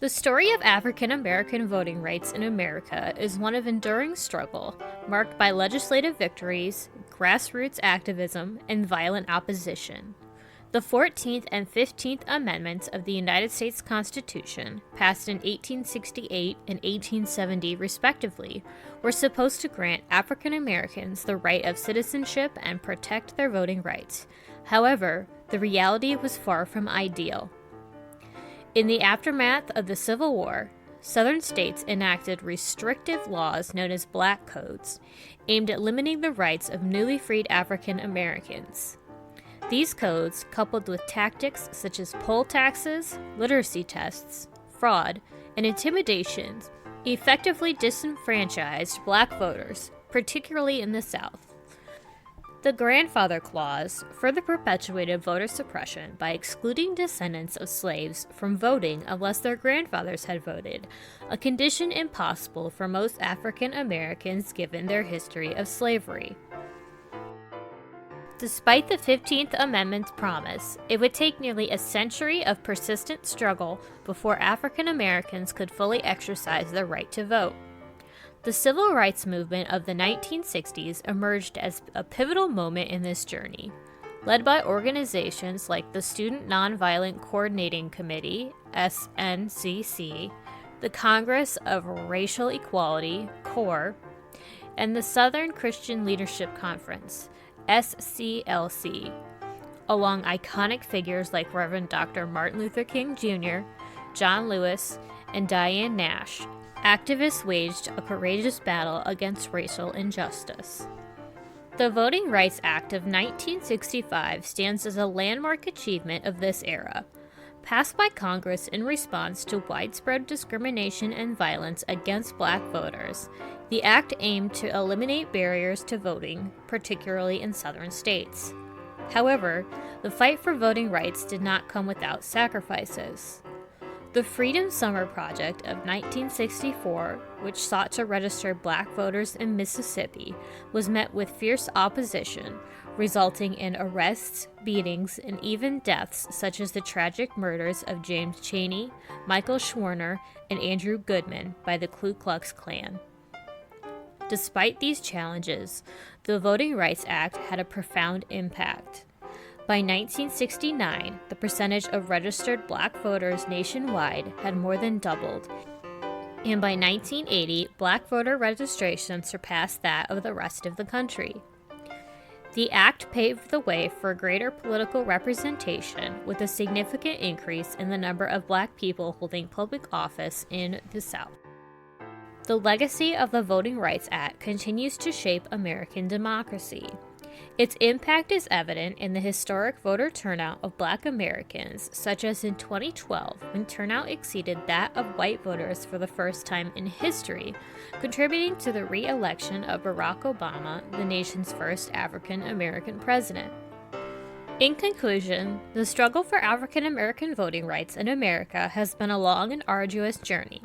The story of African American voting rights in America is one of enduring struggle, marked by legislative victories, grassroots activism, and violent opposition. The 14th and 15th Amendments of the United States Constitution, passed in 1868 and 1870 respectively, were supposed to grant African Americans the right of citizenship and protect their voting rights. However, the reality was far from ideal. In the aftermath of the Civil War, Southern states enacted restrictive laws known as Black Codes, aimed at limiting the rights of newly freed African Americans. These codes, coupled with tactics such as poll taxes, literacy tests, fraud, and intimidations, effectively disenfranchised Black voters, particularly in the South. The Grandfather Clause further perpetuated voter suppression by excluding descendants of slaves from voting unless their grandfathers had voted, a condition impossible for most African Americans given their history of slavery. Despite the 15th Amendment's promise, it would take nearly a century of persistent struggle before African Americans could fully exercise their right to vote. The civil rights movement of the 1960s emerged as a pivotal moment in this journey. Led by organizations like the Student Nonviolent Coordinating Committee, SNCC, the Congress of Racial Equality, CORE, and the Southern Christian Leadership Conference, SCLC, along iconic figures like Reverend Dr. Martin Luther King Jr., John Lewis, and Diane Nash, activists waged a courageous battle against racial injustice. The Voting Rights Act of 1965 stands as a landmark achievement of this era. Passed by Congress in response to widespread discrimination and violence against Black voters, the act aimed to eliminate barriers to voting, particularly in Southern states. However, the fight for voting rights did not come without sacrifices. The Freedom Summer Project of 1964, which sought to register Black voters in Mississippi, was met with fierce opposition, resulting in arrests, beatings, and even deaths such as the tragic murders of James Chaney, Michael Schwerner, and Andrew Goodman by the Ku Klux Klan. Despite these challenges, the Voting Rights Act had a profound impact. By 1969, the percentage of registered Black voters nationwide had more than doubled, and by 1980, Black voter registration surpassed that of the rest of the country. The act paved the way for greater political representation, with a significant increase in the number of Black people holding public office in the South. The legacy of the Voting Rights Act continues to shape American democracy. Its impact is evident in the historic voter turnout of Black Americans, such as in 2012, when turnout exceeded that of white voters for the first time in history, contributing to the re-election of Barack Obama, the nation's first African American president. In conclusion, the struggle for African American voting rights in America has been a long and arduous journey,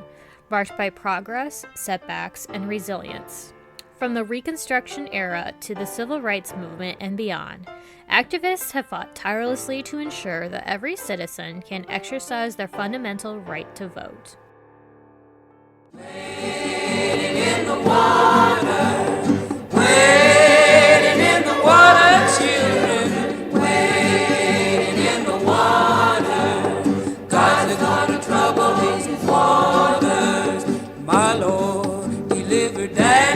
marked by progress, setbacks, and resilience. From the Reconstruction era to the Civil Rights Movement and beyond, activists have fought tirelessly to ensure that every citizen can exercise their fundamental right to vote. Wading in the water, wading in the water, children, wading in the water. God's gonna trouble these waters. My Lord, deliver that.